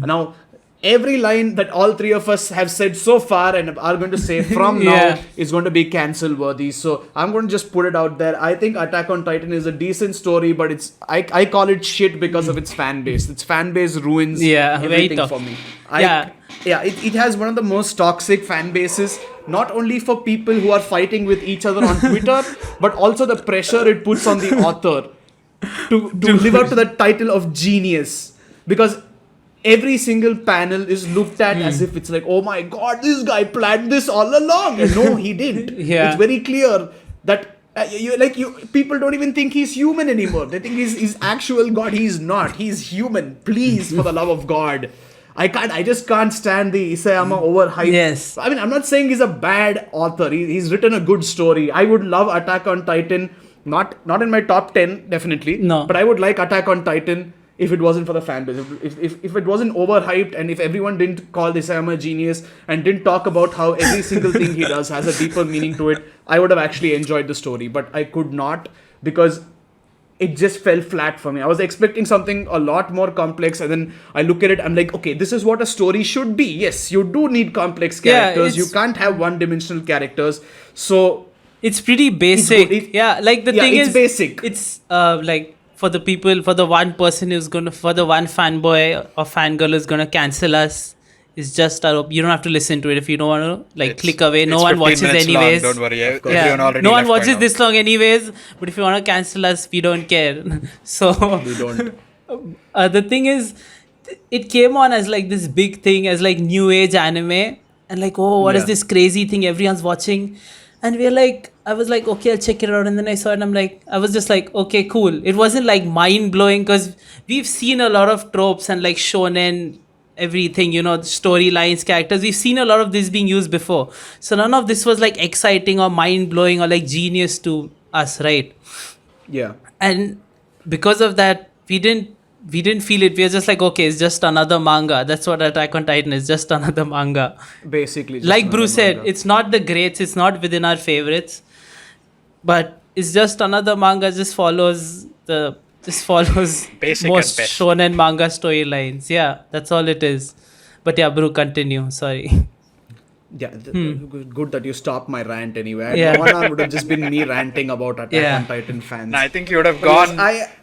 Now, every line that all three of us have said so far and are going to say from now is going to be cancel worthy. So I'm going to just put it out there. I think Attack on Titan is a decent story, but I call it shit because of its fan base. Its fan base ruins everything for me. It has one of the most toxic fan bases, not only for people who are fighting with each other on Twitter, but also the pressure it puts on the author to live up to the title of genius. Because every single panel is looked at as if it's like, oh my god, this guy planned this all along. And no, he didn't. It's very clear that people don't even think he's human anymore. They think he's actual god. He's not. He's human. Please, for the love of God. I just can't stand the Isayama overhype. Yes. I mean, I'm not saying he's a bad author. He's written a good story. I would love Attack on Titan. Not in my top 10, definitely. No. But I would like Attack on Titan if it wasn't for the fan base. If it wasn't overhyped, and if everyone didn't call Isayama a genius and didn't talk about how every single thing he does has a deeper meaning to it, I would have actually enjoyed the story. But I could not, because it just fell flat for me. I was expecting something a lot more complex, and then I look at it, I'm like, okay, this is what a story should be. Yes, you do need complex characters. You can't have one-dimensional characters. So it's pretty basic. The thing is, basic. It's like, for the people, for the one person for the one fanboy or fangirl who's gonna cancel us, it's just you don't have to listen to it if you don't want to click away. No one watches anyways. Long, don't worry. Already no one watches this long anyways. But if you want to cancel us, we don't care. So we don't. The thing is, it came on as like this big thing, as like new age anime, and like, oh, what is this crazy thing everyone's watching? And I was like, okay, I'll check it out. And then I saw it and I was just like, okay, cool. It wasn't like mind blowing, because we've seen a lot of tropes and like shonen, everything, storylines, characters. We've seen a lot of this being used before. So none of this was like exciting or mind blowing or like genius to us, right? Yeah. And because of that, we didn't feel it. We were just like, okay, it's just another manga. That's what Attack on Titan is, just another manga. Basically. Like Bru said, it's not the greats, it's not within our favorites, but it's just another manga, just follows basic most shonen manga storylines. Yeah, that's all it is. But yeah, Bru, continue. Sorry. Yeah, good that you stopped my rant anyway. 1 hour would have just been me ranting about Attack on Titan fans. No, I think you would have gone.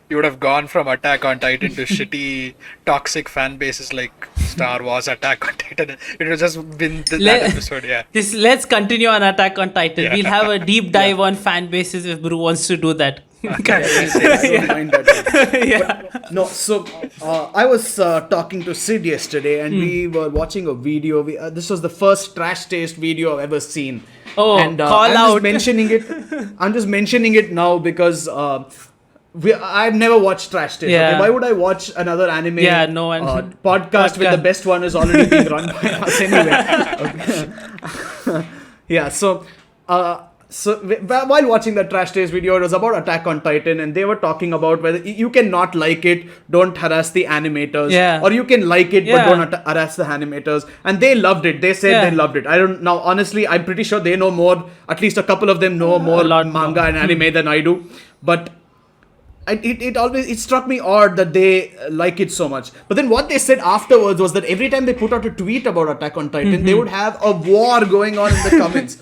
You would have gone from Attack on Titan to shitty, toxic fan bases like Star Wars, Attack on Titan. It would have just been that episode. Yeah. Let's continue on Attack on Titan. Yeah. We'll have a deep dive on fan bases if Bru wants to do that. I don't mind that. But, no, so I was talking to Sid yesterday, and we were watching a video. This was the first trash taste video I've ever seen. Oh, and call out! I'm just mentioning it now because I've never watched trash taste. Yeah. Okay? Why would I watch another anime? Yeah, no one. Podcast with the best one is already being run by us anyway. Okay. Yeah. So while watching the trash taste video, it was about Attack on Titan, and they were talking about whether you can not like it, don't harass the animators, or you can like it but don't harass the animators. And they loved it. They said they loved it. I don't now. Honestly, I'm pretty sure they know more. At least a couple of them know more manga and anime than I do. But it struck me odd that they like it so much. But then what they said afterwards was that every time they put out a tweet about Attack on Titan, they would have a war going on in the comments.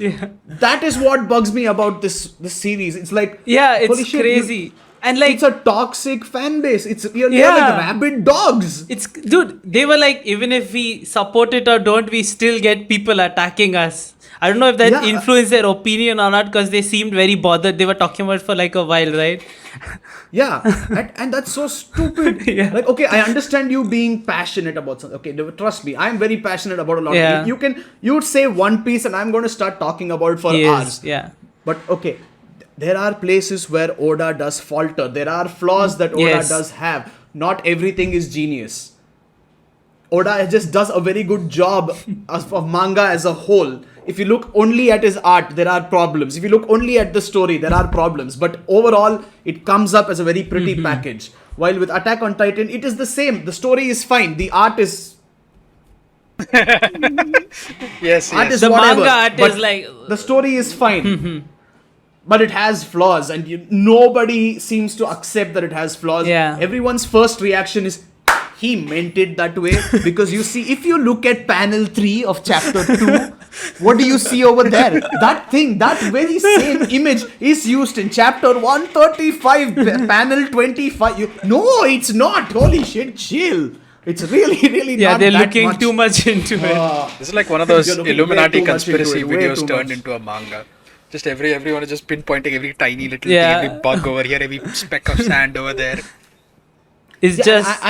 That is what bugs me about this series. It's like, it's crazy. And like, it's a toxic fan base. They're like rabid dogs. Dude, they were like, even if we support it or don't, we still get people attacking us. I don't know if that influenced their opinion or not, because they seemed very bothered. They were talking about it for like a while, right? Yeah, and that's so stupid. Like, okay, I understand you being passionate about something. Okay, trust me, I'm very passionate about a lot of things. You would say One Piece and I'm going to start talking about it for hours. Yeah. But okay, there are places where Oda does falter. There are flaws that Oda does have. Not everything is genius. Oda just does a very good job of manga as a whole. If you look only at his art, there are problems. If you look only at the story, there are problems. But overall, it comes up as a very pretty package. While with Attack on Titan, it is the same. The story is fine. The art is... yes. The whatever, manga art is like... The story is fine. But it has flaws. And nobody seems to accept that it has flaws. Yeah. Everyone's first reaction is... he meant it that way, because you see, if you look at panel 3 of chapter 2, what do you see over there? That thing, that very same image is used in chapter 135, panel 25. No, it's not. Holy shit, chill. It's really Yeah, not they're that looking much. too much into it. This is like one of those You're looking Illuminati way too much into conspiracy it, way videos too turned much. into a manga. Just everyone is just pinpointing every tiny little Yeah. thing, every bug over here, every speck of sand over there. It's just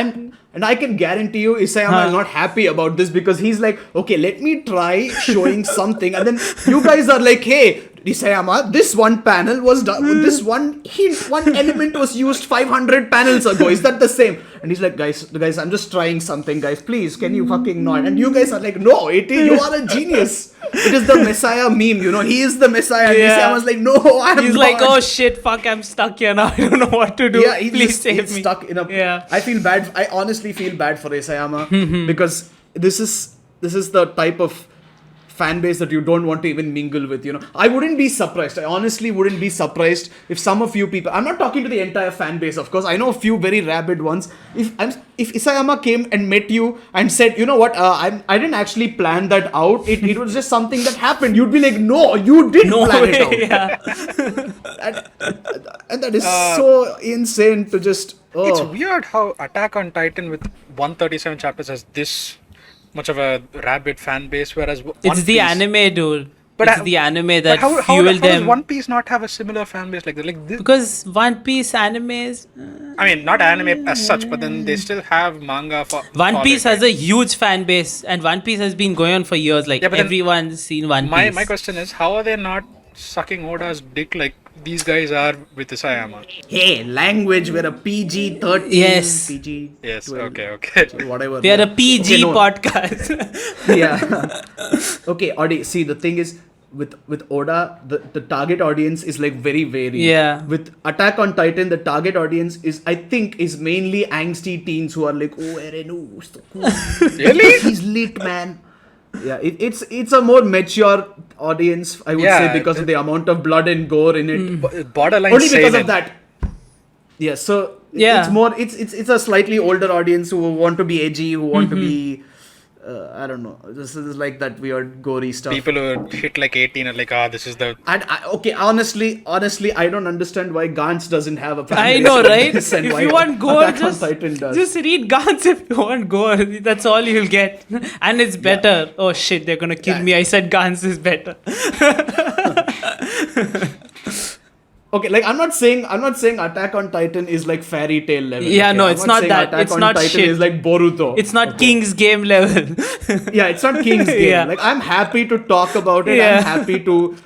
And I can guarantee you, Isayama is not happy about this, because he's like, okay, let me try showing something, and then you guys are like, hey, Isayama, this one panel was done, this one hint, one element was used 500 panels ago. Is that the same? And he's like, guys, I'm just trying something, guys. Please, can you fucking not? And you guys are like, no, you are a genius. It is the Messiah meme, he is the Messiah. And Yeah. Isayama's like, no, I'm he's not. like, oh shit, fuck, I'm stuck here now. I don't know what to do. Yeah, he's Please just, save he's me. stuck in a. Yeah. I feel bad. I honestly feel bad for Isayama because this is the type of fan base that you don't want to even mingle with. I wouldn't be surprised. I honestly wouldn't be surprised if some of you people. I'm not talking to the entire fan base, of course. I know a few very rabid ones. If Isayama came and met you and said, you know what, I didn't actually plan that out. It was just something that happened. You'd be like, no, you did No plan way. it out. Yeah. And that is so insane to just. Oh. It's weird how Attack on Titan with 137 chapters has this much of a rabid fan base, whereas It's the anime, dude. But it's the anime that how fueled does them. One Piece not have a similar fan base like that? Like this, Because One Piece animes. I mean, not anime as such, but then they still have manga for One Piece for it, has a huge fan base, and One Piece has been going on for years. Like Yeah, but then everyone's seen One Piece. My question is, how are they not sucking Oda's dick like these guys are with Isayama? Hey, language, we're a PG-13. Yes. PG. Yes, 12, okay. Whatever. We are a PG Okay, no. podcast. Yeah. Okay, Adi, see, the thing is, with Oda, the target audience is like very varied. Yeah. With Attack on Titan, the target audience is mainly angsty teens who are like, oh, Eren, oh, so cool. Really? He's lit, man. Yeah, it's a more mature audience, I would Yeah, say, because of the amount of blood and gore in it. Borderline Only because seinen. of that. Yeah, so Yeah. it's more it's a slightly older audience who want to be edgy, who want to be I don't know. This is like that weird gory stuff. People who hit like 18 are like, this is the... And okay, honestly, I don't understand why Gantz doesn't have a fan I base know, like right? this and If why you want gore, Attack on Titan does. just read Gantz if you want gore. That's all you'll get. And it's better. Oh shit, they're gonna kill Yeah. me. I said Gantz is better. Okay, like I'm not saying Attack on Titan is like fairy tale level. Yeah, okay? no, I'm it's not saying that. Attack It's on not Titan shit. is like Boruto. It's not okay? King's Game level. Yeah, it's not King's Game. Yeah. Like I'm happy to talk about it. Yeah. I'm happy to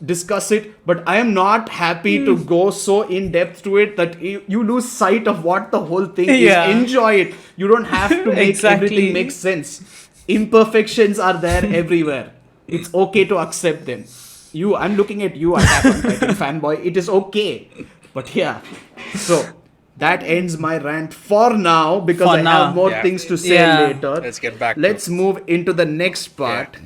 discuss it, but I am not happy to go so in depth to it that you lose sight of what the whole thing Yeah. is. Enjoy it. You don't have to make Exactly. everything make sense. Imperfections are there everywhere. It's okay to accept them. I'm looking at you, Attack on Titan fanboy. It is okay. But yeah. So that ends my rant for now because For I now. have more Yeah. things to say Yeah. later. Let's get back to Let's move into the next part. Yeah.